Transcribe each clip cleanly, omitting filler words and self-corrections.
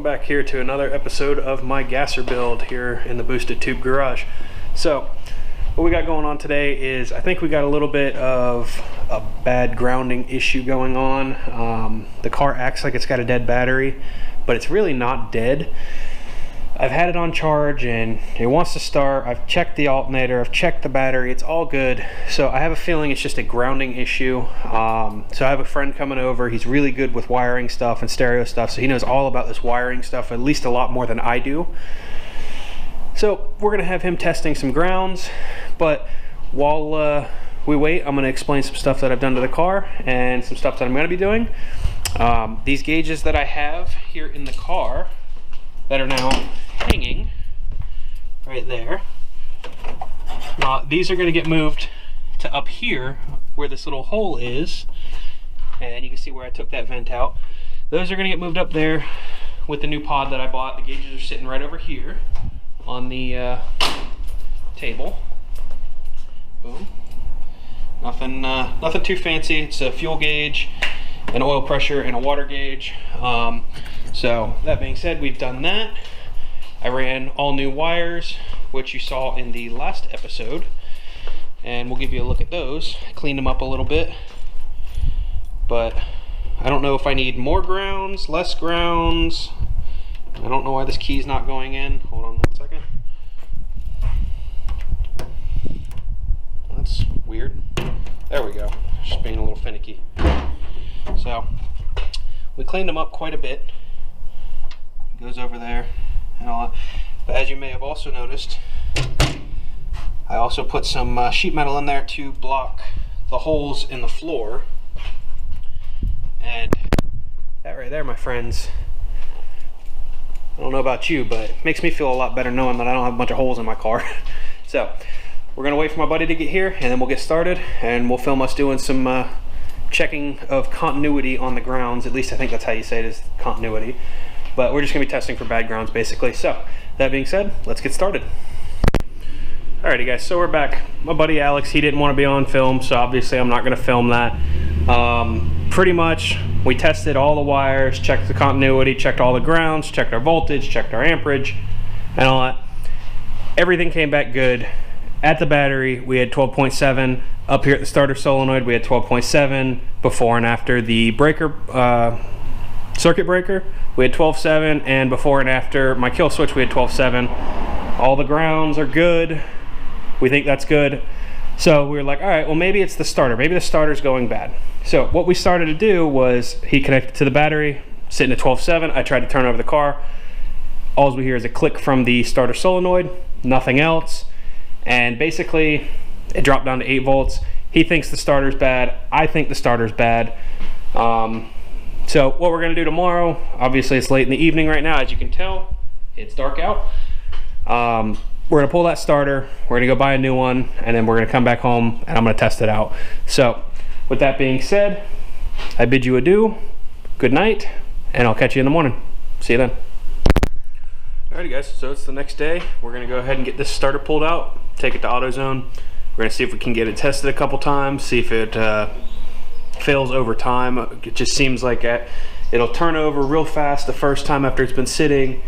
back here to another episode of my gasser build here in the Boosted Tube Garage. So what we got going on today is I think we got a little bit of a bad grounding issue going on. The car acts like it's got a dead battery, but it's really not dead. I've had it on charge and it wants to start. I've checked the alternator, I've checked the battery, it's all good. So I have a feeling it's just a grounding issue. So I have a friend coming over. He's really good with wiring stuff and stereo stuff, so he knows all about this wiring stuff, at least a lot more than I do. So we're gonna have him testing some grounds, but while we wait, I'm gonna explain some stuff that I've done to the car and some stuff that I'm gonna be doing. These gauges that I have here in the car that are now hanging right there. These are going to get moved to up here where this little hole is, and you can see where I took that vent out. Those are going to get moved up there with the new pod that I bought. The gauges are sitting right over here on the table. Boom. Nothing too fancy. It's a fuel gauge, an oil pressure, and a water gauge. So that being said, we've done that. I ran all new wires, which you saw in the last episode, and we'll give you a look at those. I cleaned them up a little bit, but I don't know if I need more grounds, less grounds. I don't know why this key's not going in. Hold on 1 second. That's weird. There we go. Just being a little finicky. So we cleaned them up quite a bit. It goes over there and all that. But as you may have also noticed, I also put some sheet metal in there to block the holes in the floor. And that right there, my friends, I don't know about you, but it makes me feel a lot better knowing that I don't have a bunch of holes in my car. So we're gonna wait for my buddy to get here, and then we'll get started, and we'll film us doing some checking of continuity on the grounds. At least I think that's how you say it, is continuity. But we're just gonna be testing for bad grounds basically. So that being said, let's get started. Alrighty guys, so we're back. My buddy Alex, he didn't want to be on film, so obviously I'm not gonna film that. Pretty much we tested all the wires, checked the continuity, checked all the grounds, checked our voltage, checked our amperage and all that. Everything came back good. At the battery we had 12.7. Up here at the starter solenoid we had 12.7. Before and after the breaker, circuit breaker, we had 12.7, and before and after my kill switch we had 12.7. All the grounds are good. We think that's good. So we were like, all right, well maybe it's the starter. Maybe the starter's going bad. So what we started to do was he connected to the battery, sitting at 12.7. I tried to turn over the car. All we hear is a click from the starter solenoid, nothing else. And basically it dropped down to 8 volts. He thinks the starter's bad. I think the starter's bad. So what we're gonna do tomorrow, obviously it's late in the evening right now, as you can tell, it's dark out. We're gonna pull that starter, we're gonna go buy a new one, and then we're gonna come back home and I'm gonna test it out. So with that being said, I bid you adieu, good night, and I'll catch you in the morning. See you then. Alrighty guys, so it's the next day. We're gonna go ahead and get this starter pulled out, take it to AutoZone. We're gonna see if we can get it tested a couple times, see if it fails over time. It just seems like it'll turn over real fast the first time after it's been sitting,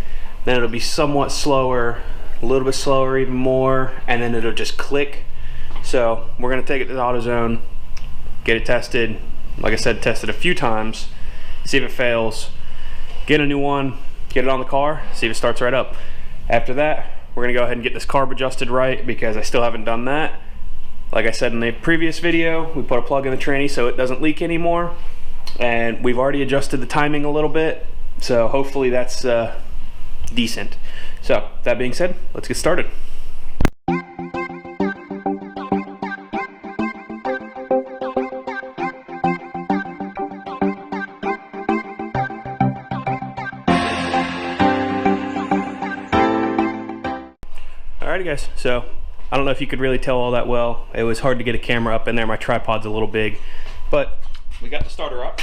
then it'll be somewhat slower, a little bit slower even more, and then it'll just click. So we're gonna take it to the AutoZone, get it tested. Like I said, test it a few times, see if it fails, get a new one, get it on the car, see if it starts right up. After that, we're gonna go ahead and get this carb adjusted right, because I still haven't done that. Like I said in the previous video, we put a plug in the tranny so it doesn't leak anymore, and we've already adjusted the timing a little bit, so hopefully that's decent. So that being said, let's get started. Alrighty guys, so I don't know if you could really tell all that well. It was hard to get a camera up in there. My tripod's a little big, but we got the starter up.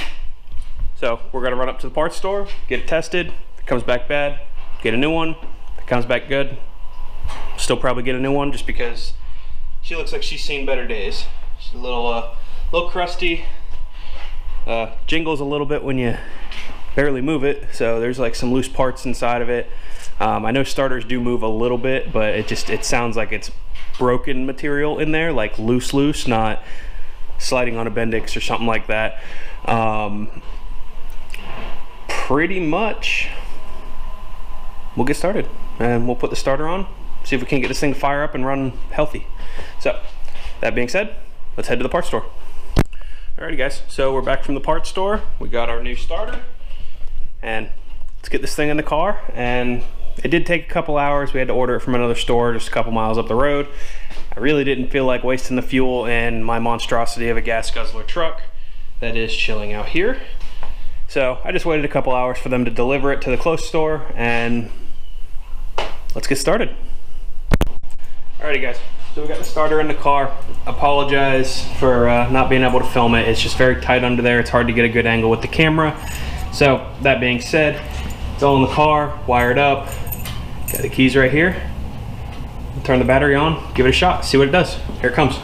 So we're gonna run up to the parts store, get it tested. If it comes back bad, get a new one. If it comes back good, still probably get a new one, just because she looks like she's seen better days. She's a little crusty. Jingles a little bit when you barely move it, so there's like some loose parts inside of it. I know starters do move a little bit, but it sounds like it's broken material in there, like loose, not sliding on a Bendix or something like that. Pretty much we'll get started and we'll put the starter on, see if we can get this thing to fire up and run healthy. So that being said, let's head to the parts store. Alrighty guys, so we're back from the parts store. We got our new starter and let's get this thing in the car. And it did take a couple hours. We had to order it from another store just a couple miles up the road. I really didn't feel like wasting the fuel in my monstrosity of a gas guzzler truck that is chilling out here. So I just waited a couple hours for them to deliver it to the close store, and let's get started. Alrighty guys, so we got the starter in the car. Apologize for not being able to film it. It's just very tight under there. It's hard to get a good angle with the camera. So that being said, it's all in the car, wired up. Got the keys right here. Turn the battery on, give it a shot, see what it does. Here it comes.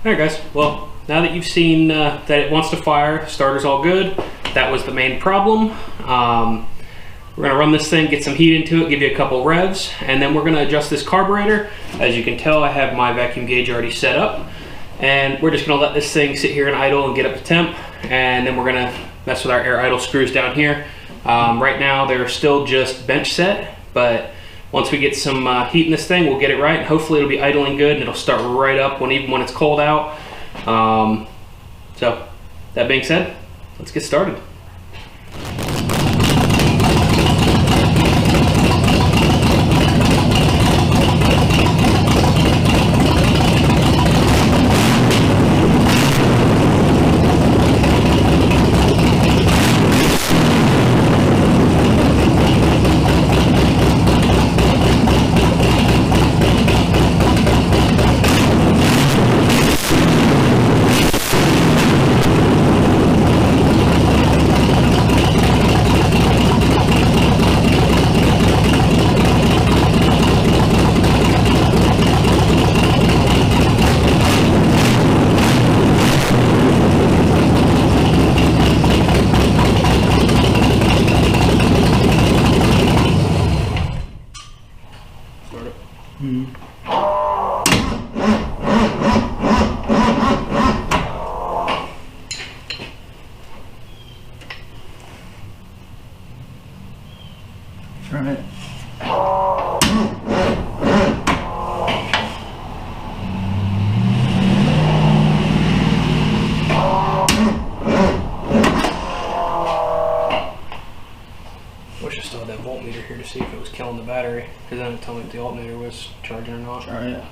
Alright guys, well, now that you've seen that it wants to fire, starter's all good. That was the main problem. We're gonna run this thing, get some heat into it, give you a couple revs, and then we're gonna adjust this carburetor. As you can tell, I have my vacuum gauge already set up, and we're just gonna let this thing sit here and idle and get up to temp, and then we're gonna mess with our air idle screws down here. Right now, they're still just bench set, but once we get some heat in this thing, we'll get it right, and hopefully it'll be idling good and it'll start right up even when it's cold out. So that being said, let's get started. Right. Wish I still had that voltmeter here to see if it was killing the battery, because then it'd tell me if the alternator was charging or not. Oh, yeah.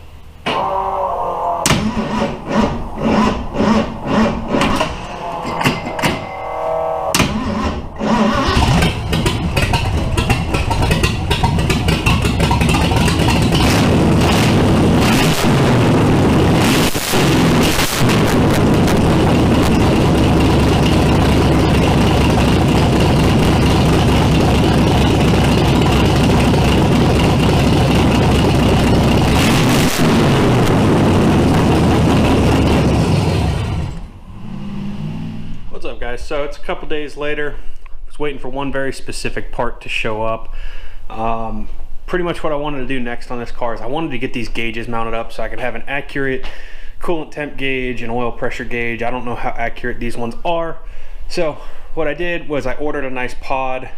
What's up guys? So it's a couple days later. I was waiting for one very specific part to show up. Pretty much what I wanted to do next on this car is I wanted to get these gauges mounted up so I could have an accurate coolant temp gauge and oil pressure gauge. I don't know how accurate these ones are. So what I did was I ordered a nice pod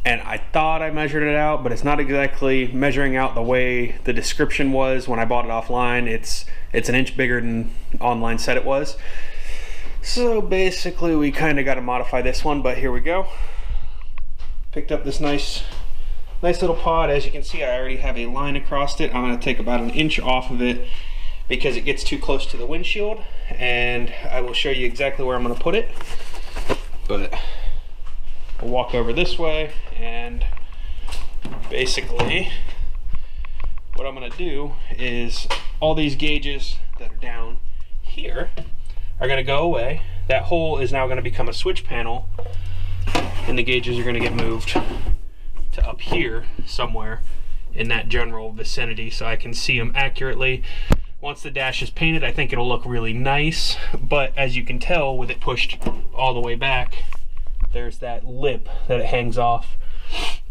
and I thought I measured it out, but it's not exactly measuring out the way the description was when I bought it offline. It's an inch bigger than online said it was. So basically we kind of got to modify this one, but here we go. Picked up this nice little pod. As you can see, I already have a line across it. I'm going to take about an inch off of it because it gets too close to the windshield, and I will show you exactly where I'm going to put it. But I'll walk over this way, and basically what I'm going to do is all these gauges that are down here are going to go away. That hole is now going to become a switch panel, and the gauges are going to get moved to up here somewhere in that general vicinity so I can see them accurately. Once the dash is painted, I think it'll look really nice, but as you can tell with it pushed all the way back, there's that lip that it hangs off,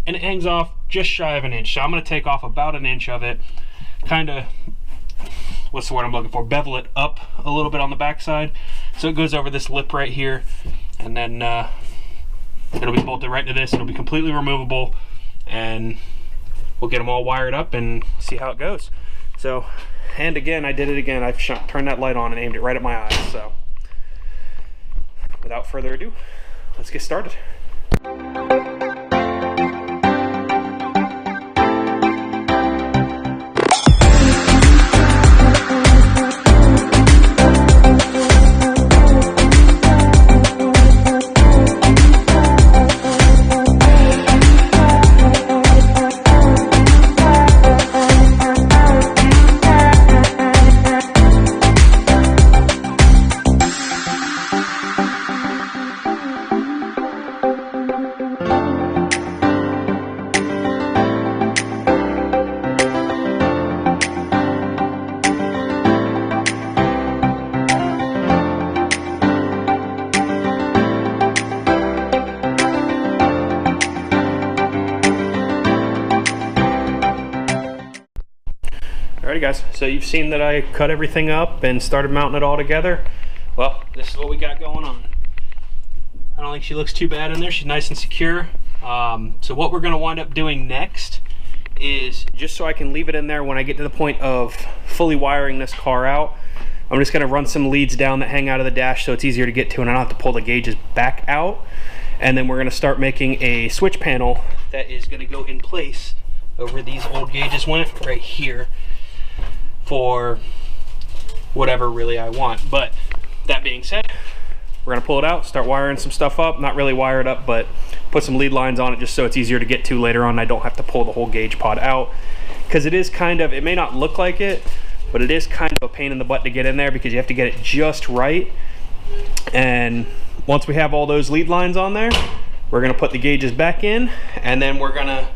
and it hangs off just shy of an inch. So I'm going to take off about an inch of it, kind of, what's the word I'm looking for, bevel it up a little bit on the backside so it goes over this lip right here, and then it'll be bolted right into this. It'll be completely removable, and we'll get them all wired up and see how it goes. So, and again, I did it again. I've turned that light on and aimed it right at my eyes. So without further ado, let's get started. Alrighty guys, so you've seen that I cut everything up and started mounting it all together. Well, this is what we got going on. I don't think she looks too bad in there. She's nice and secure. So what we're going to wind up doing next is, just so I can leave it in there when I get to the point of fully wiring this car out, I'm just going to run some leads down that hang out of the dash so it's easier to get to and I don't have to pull the gauges back out. And then we're going to start making a switch panel that is going to go in place over these old gauges went right here for whatever really I want. But that being said, we're gonna pull it out, start wiring some stuff up. Not really wire it up, but put some lead lines on it just so it's easier to get to later on. I don't have to pull the whole gauge pod out, because it is kind of, it may not look like it, but it is kind of a pain in the butt to get in there because you have to get it just right. And once we have all those lead lines on there, we're gonna put the gauges back in, and then we're gonna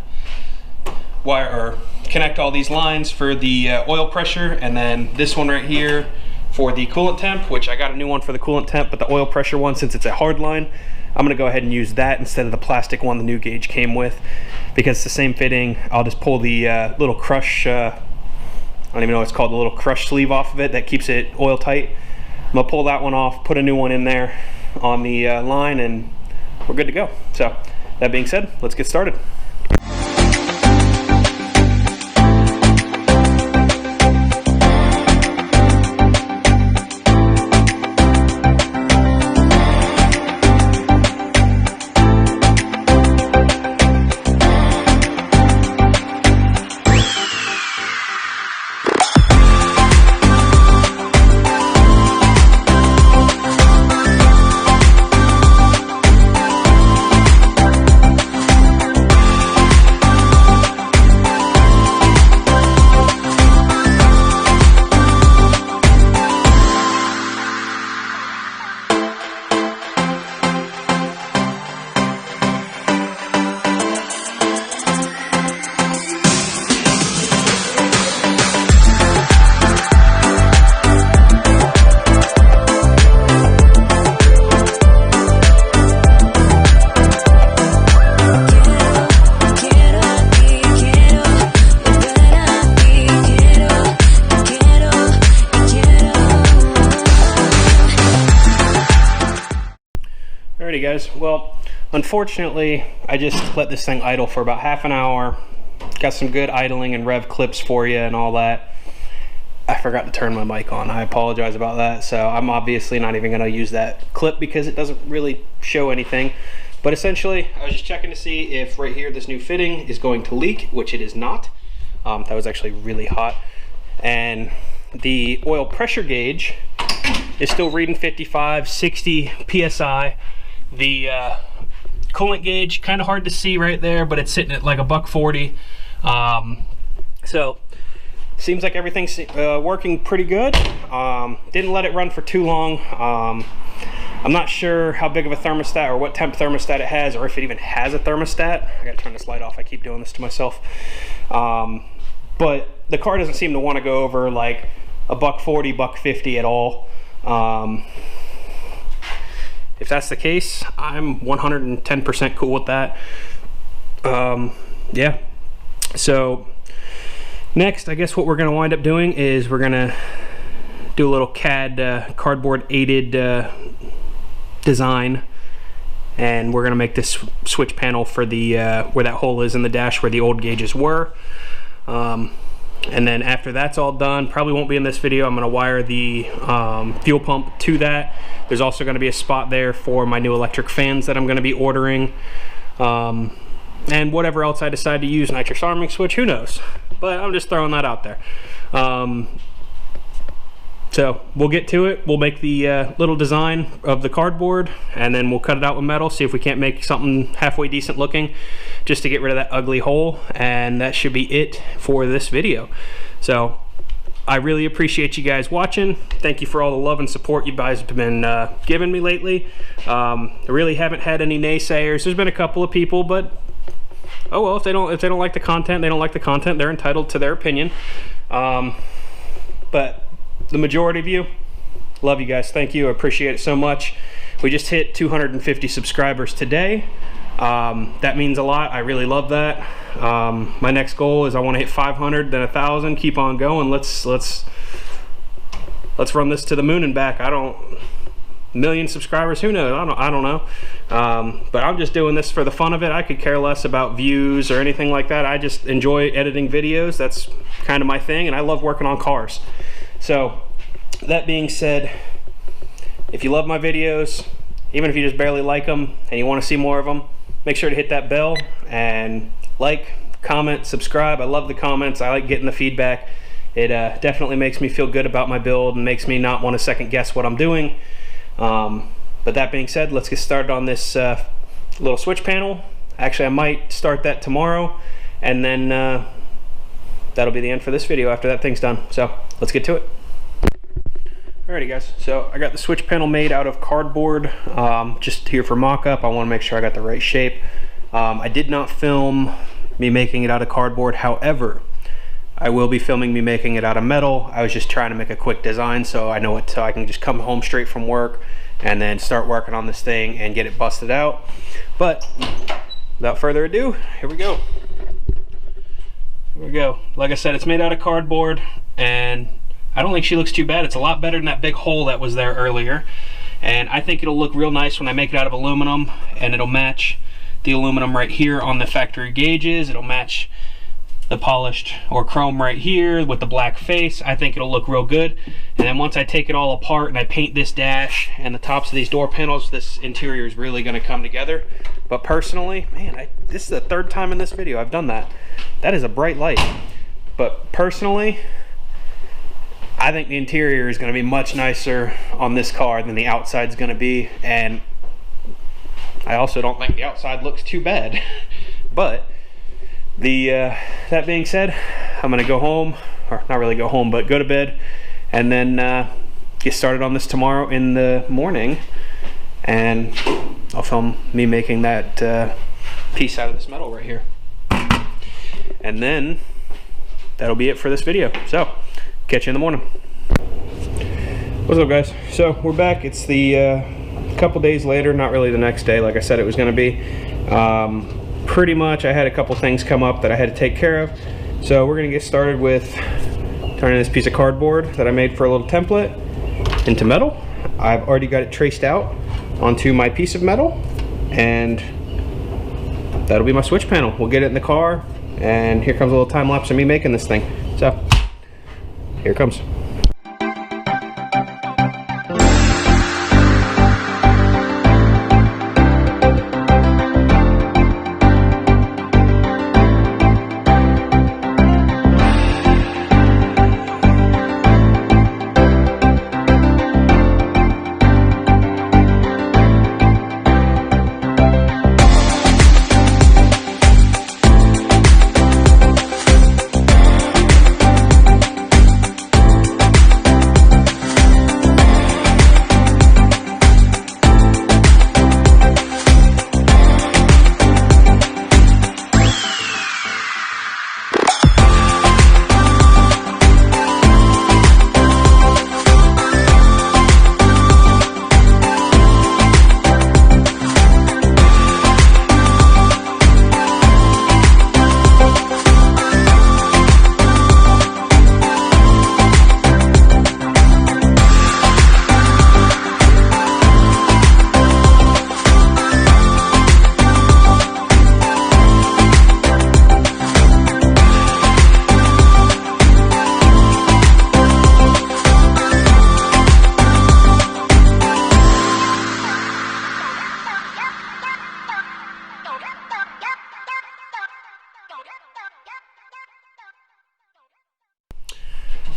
wire or connect all these lines for the oil pressure, and then this one right here for the coolant temp, which I got a new one for the coolant temp, but the oil pressure one, since it's a hard line, I'm gonna go ahead and use that instead of the plastic one the new gauge came with, because it's the same fitting. I'll just pull the little crush, I don't even know what it's called, the little crush sleeve off of it that keeps it oil tight. I'm gonna pull that one off, put a new one in there on the line, and we're good to go. So that being said, let's get started. Alrighty guys, well, unfortunately, I just let this thing idle for about half an hour. Got some good idling and rev clips for you and all that. I forgot to turn my mic on. I apologize about that. So I'm obviously not even going to use that clip because it doesn't really show anything. But essentially, I was just checking to see if right here this new fitting is going to leak, which it is not. That was actually really hot. And the oil pressure gauge is still reading 55, 60 PSI. The coolant gauge, kind of hard to see right there, but it's sitting at like $1.40. So seems like everything's working pretty good. Didn't let it run for too long. I'm not sure how big of a thermostat or what temp thermostat it has, or if it even has a thermostat. I gotta turn this light off. I keep doing this to myself. But the car doesn't seem to want to go over like $1.40, $1.50 at all. If that's the case, I'm 110% cool with that. Yeah. So next, I guess what we're going to wind up doing is we're going to do a little CAD cardboard aided design, and we're going to make this switch panel for the where that hole is in the dash where the old gauges were. And then after that's all done, probably won't be in this video, I'm going to wire the fuel pump to that. There's also going to be a spot there for my new electric fans that I'm going to be ordering. And whatever else I decide to use, nitrous arming switch, who knows? But I'm just throwing that out there. So we'll get to it. We'll make the little design of the cardboard, and then we'll cut it out with metal, see if we can't make something halfway decent looking just to get rid of that ugly hole. And that should be it for this video. So I really appreciate you guys watching. Thank you for all the love and support you guys have been giving me lately. I really haven't had any naysayers. There's been a couple of people, but oh well, if they don't like the content, they don't like the content. They're entitled to their opinion. But the majority of you, love you guys. Thank you. I appreciate it so much. We just hit 250 subscribers today. That means a lot. I really love that. My next goal is I want to hit 500, then 1,000. Keep on going. Let's run this to the moon and back. Million subscribers, who knows? I don't know. But I'm just doing this for the fun of it. I could care less about views or anything like that. I just enjoy editing videos. That's kind of my thing, and I love working on cars. So that being said, if you love my videos, even if you just barely like them and you want to see more of them, make sure to hit that bell and like, comment, subscribe. I love the comments. I like getting the feedback. It definitely makes me feel good about my build and makes me not want to second guess what I'm doing. But that being said, let's get started on this little switch panel. Actually, I might start that tomorrow, and then that'll be the end for this video after that thing's done. So let's get to it. Alrighty guys, so I got the switch panel made out of cardboard, just here for mock-up. I want to make sure I got the right shape. I did not film me making it out of cardboard. However, I will be filming me making it out of metal. I was just trying to make a quick design so I know it, so I can just come home straight from work and then start working on this thing and get it busted out. But without further ado, here we go. Here we go. Like I said, it's made out of cardboard, and I don't think she looks too bad. It's a lot better than that big hole that was there earlier. And I think it'll look real nice when I make it out of aluminum, and it'll match the aluminum right here on the factory gauges. It'll match the polished or chrome right here with the black face. I think it'll look real good. And then once I take it all apart and I paint this dash and the tops of these door panels, this interior is really going to come together. But personally, man, this is the third time in this video I've done that. That is a bright light. But personally, I think the interior is going to be much nicer on this car than the outside's going to be. And I also don't think the outside looks too bad. But that being said, I'm gonna go home, or not really go home, but go to bed, and then get started on this tomorrow in the morning, and I'll film me making that piece out of this metal right here. And then that'll be it for this video. So catch you in the morning. What's up guys? So we're back. It's the couple days later, not really the next day like I said it was gonna be. Pretty much I had a couple things come up that I had to take care of. So we're gonna get started with turning this piece of cardboard that I made for a little template into metal. I've already got it traced out onto my piece of metal, and that'll be my switch panel. We'll get it in the car, and here comes a little time lapse of me making this thing. So here it comes.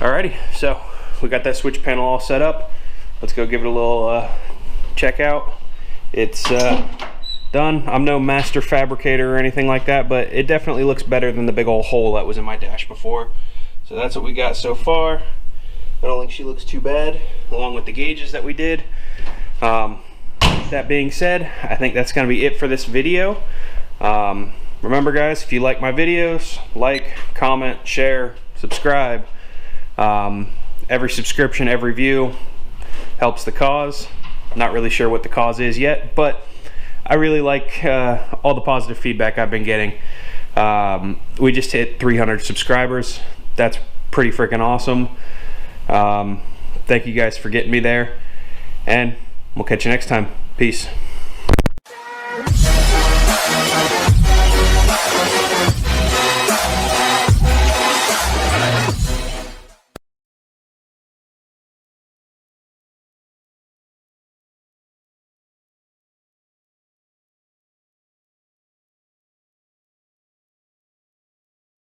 Alrighty, so we got that switch panel all set up. Let's go give it a little check out. It's done. I'm no master fabricator or anything like that, but it definitely looks better than the big old hole that was in my dash before. So that's what we got so far. I don't think she looks too bad, along with the gauges that we did. That being said, I think that's going to be it for this video. Remember guys, if you like my videos, like, comment, share, subscribe. Every subscription, every view helps the cause. Not really sure what the cause is yet, but I really like all the positive feedback I've been getting. We just hit 300 subscribers. That's pretty freaking awesome. Thank you guys for getting me there, and we'll catch you next time. Peace.